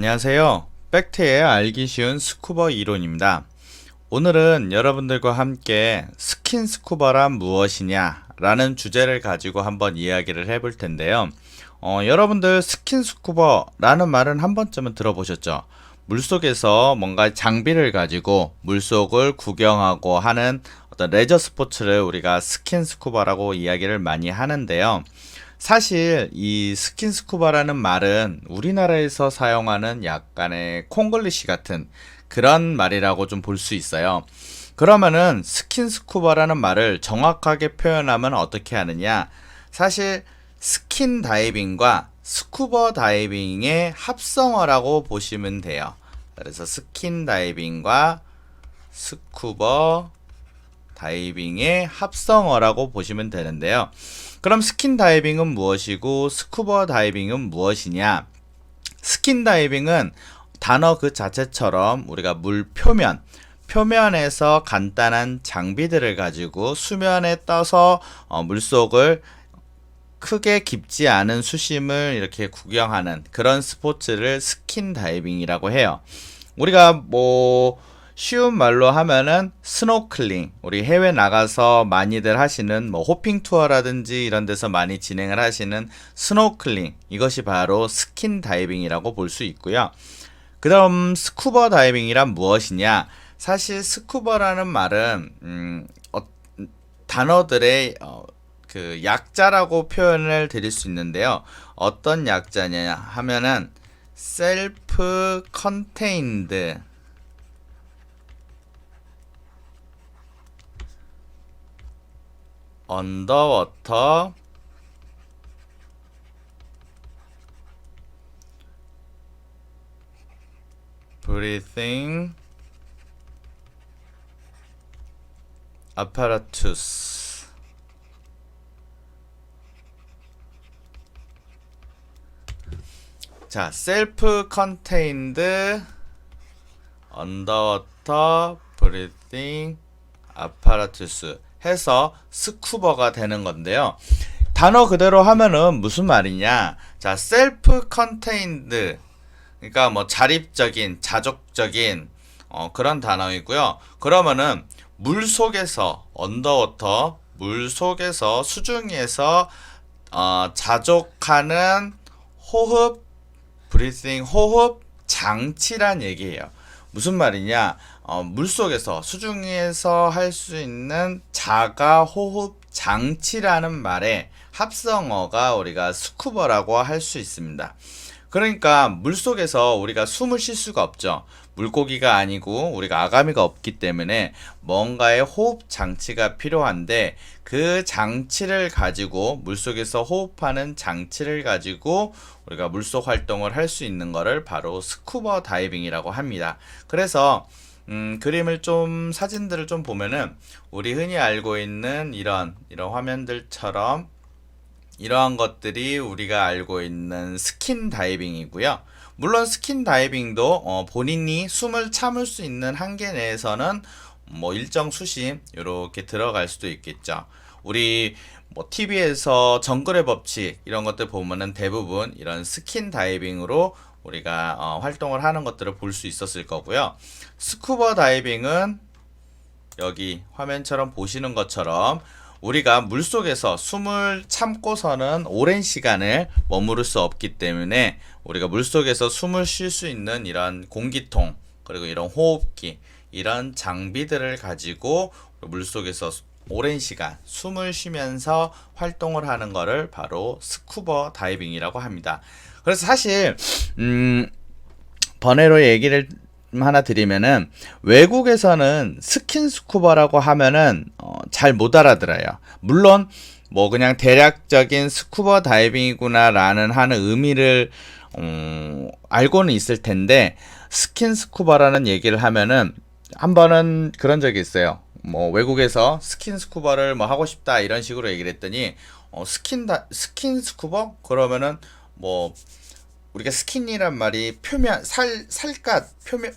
안녕하세요. 팩트의 알기 쉬운 스쿠버 이론입니다. 오늘은 여러분들과 함께 스킨 스쿠버란 무엇이냐 라는 주제를 가지고 한번 이야기를 해볼 텐데요. 여러분들 스킨 스쿠버라는 말은 한 번쯤은 들어보셨죠? 물속에서 뭔가 장비를 가지고 물속을 구경하고 하는 어떤 레저 스포츠를 우리가 스킨 스쿠버라고 이야기를 많이 하는데요. 사실 이 스킨스쿠버라는 말은 우리나라에서 사용하는 약간의 콩글리시 같은 그런 말이라고 좀 볼 수 있어요. 그러면은 스킨스쿠버라는 말을 정확하게 표현하면 어떻게 하느냐? 사실 스킨 다이빙과 스쿠버 다이빙의 합성어라고 보시면 돼요. 그래서 스킨 다이빙과 스쿠버 다이빙의 합성어라고 보시면 되는데요. 그럼 스킨 다이빙은 무엇이고 스쿠버 다이빙은 무엇이냐? 스킨 다이빙은 단어 그 자체처럼 우리가 물 표면에서 간단한 장비들을 가지고 수면에 떠서 물속을 크게 깊지 않은 수심을 이렇게 구경하는 그런 스포츠를 스킨 다이빙이라고 해요. 우리가 쉬운 말로 하면은 스노클링, 우리 해외 나가서 많이들 하시는 호핑 투어라든지 이런 데서 많이 진행을 하시는 스노클링, 이것이 바로 스킨 다이빙이라고 볼 수 있고요. 그다음 스쿠버 다이빙이란 무엇이냐? 사실 스쿠버라는 말은 단어들의 그 약자라고 표현을 드릴 수 있는데요. 어떤 약자냐 하면은 셀프 컨테인드, 언더워터 브리싱 아파라투스. 자, 셀프 컨테인드 언더워터 브리싱 아파라투스 해서 스쿠버가 되는 건데요. 단어 그대로 하면은 무슨 말이냐? 자, 셀프 컨테인드, 그러니까 자립적인, 자족적인 그런 단어이고요. 그러면은 물 속에서 언더워터, 물 속에서 수중에서 자족하는 호흡, 브리싱 호흡 장치란 얘기예요. 무슨 말이냐? 물속에서 수중에서 할 수 있는 자가 호흡 장치라는 말의 합성어가 우리가 스쿠버라고 할 수 있습니다. 그러니까 물속에서 우리가 숨을 쉴 수가 없죠. 물고기가 아니고 우리가 아가미가 없기 때문에 뭔가의 호흡 장치가 필요한데, 그 장치를 가지고 물속에서 호흡하는 장치를 가지고 우리가 물속 활동을 할 수 있는 거를 바로 스쿠버 다이빙이라고 합니다. 그래서 그림을 좀, 사진들을 좀 보면은 우리 흔히 알고 있는 이런 화면들처럼 이러한 것들이 우리가 알고 있는 스킨 다이빙이고요. 물론 스킨 다이빙도 본인이 숨을 참을 수 있는 한계 내에서는 일정 수심 이렇게 들어갈 수도 있겠죠. 우리 TV에서 정글의 법칙 이런 것들 보면은 대부분 이런 스킨 다이빙으로 우리가 활동을 하는 것들을 볼 수 있었을 거고요. 스쿠버 다이빙은 여기 화면처럼 보시는 것처럼 우리가 물속에서 숨을 참고서는 오랜 시간을 머무를 수 없기 때문에 우리가 물속에서 숨을 쉴 수 있는 이런 공기통, 그리고 이런 호흡기, 이런 장비들을 가지고 물속에서 오랜 시간 숨을 쉬면서 활동을 하는 것을 바로 스쿠버 다이빙이라고 합니다. 그래서 사실 번외로 얘기를 하나 드리면은, 외국에서는 스킨 스쿠버라고 하면은 잘 못 알아들어요. 물론 그냥 대략적인 스쿠버 다이빙이구나라는 하는 의미를 알고는 있을 텐데, 스킨 스쿠버라는 얘기를 하면은 한 번은 그런 적이 있어요. 외국에서 스킨 스쿠버를 하고 싶다 이런 식으로 얘기를 했더니 스킨 스쿠버 그러면은 우리가 스킨이란 말이 표면, 살갗, 표면,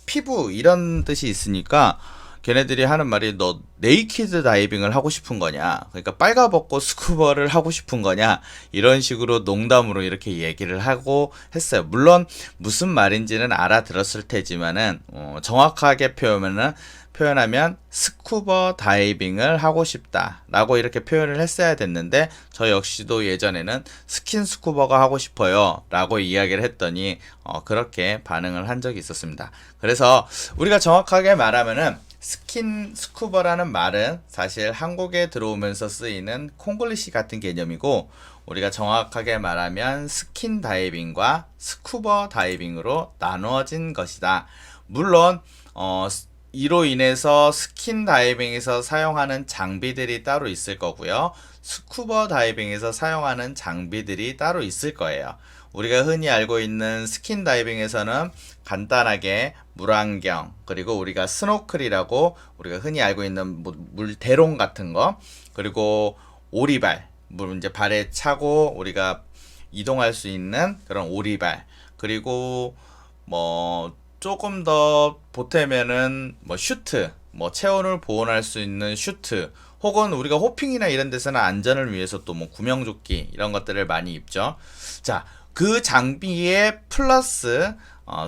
피부 이런 뜻이 있으니까 걔네들이 하는 말이 너 네이키드 다이빙을 하고 싶은 거냐? 그러니까 빨가벗고 스쿠버를 하고 싶은 거냐? 이런 식으로 농담으로 이렇게 얘기를 하고 했어요. 물론 무슨 말인지는 알아들었을 테지만은 정확하게 표현하면 스쿠버 다이빙을 하고 싶다라고 이렇게 표현을 했어야 됐는데 저 역시도 예전에는 스킨 스쿠버가 하고 싶어요 라고 이야기를 했더니 그렇게 반응을 한 적이 있었습니다. 그래서 우리가 정확하게 말하면은 스킨 스쿠버라는 말은 사실 한국에 들어오면서 쓰이는 콩글리시 같은 개념이고, 우리가 정확하게 말하면 스킨 다이빙과 스쿠버 다이빙으로 나누어진 것이다. 물론 이로 인해서 스킨 다이빙에서 사용하는 장비들이 따로 있을 거고요. 스쿠버 다이빙에서 사용하는 장비들이 따로 있을 거예요. 우리가 흔히 알고 있는 스킨 다이빙에서는 간단하게 물안경, 그리고 우리가 스노클이라고 우리가 흔히 알고 있는 물대롱 같은 거, 그리고 오리발, 물 이제 발에 차고 우리가 이동할 수 있는 그런 오리발, 그리고 뭐 조금 더 보태면은 슈트, 체온을 보온할 수 있는 슈트, 혹은 우리가 호핑이나 이런 데서는 안전을 위해서 또 구명조끼 이런 것들을 많이 입죠. 자, 그 장비에 플러스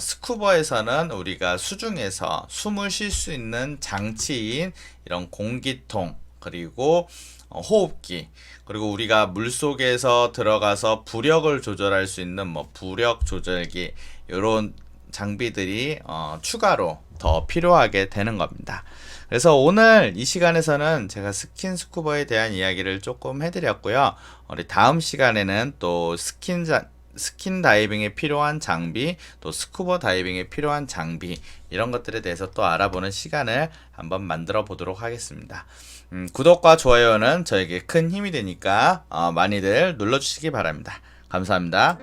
스쿠버에서는 우리가 수중에서 숨을 쉴 수 있는 장치인 이런 공기통, 그리고 호흡기, 그리고 우리가 물속에서 들어가서 부력을 조절할 수 있는 부력 조절기, 이런 장비들이 추가로 더 필요하게 되는 겁니다. 그래서 오늘 이 시간에서는 제가 스킨 스쿠버에 대한 이야기를 조금 해드렸고요. 우리 다음 시간에는 또 스킨 다이빙에 필요한 장비, 또 스쿠버 다이빙에 필요한 장비, 이런 것들에 대해서 또 알아보는 시간을 한번 만들어 보도록 하겠습니다. 구독과 좋아요는 저에게 큰 힘이 되니까 많이들 눌러주시기 바랍니다. 감사합니다.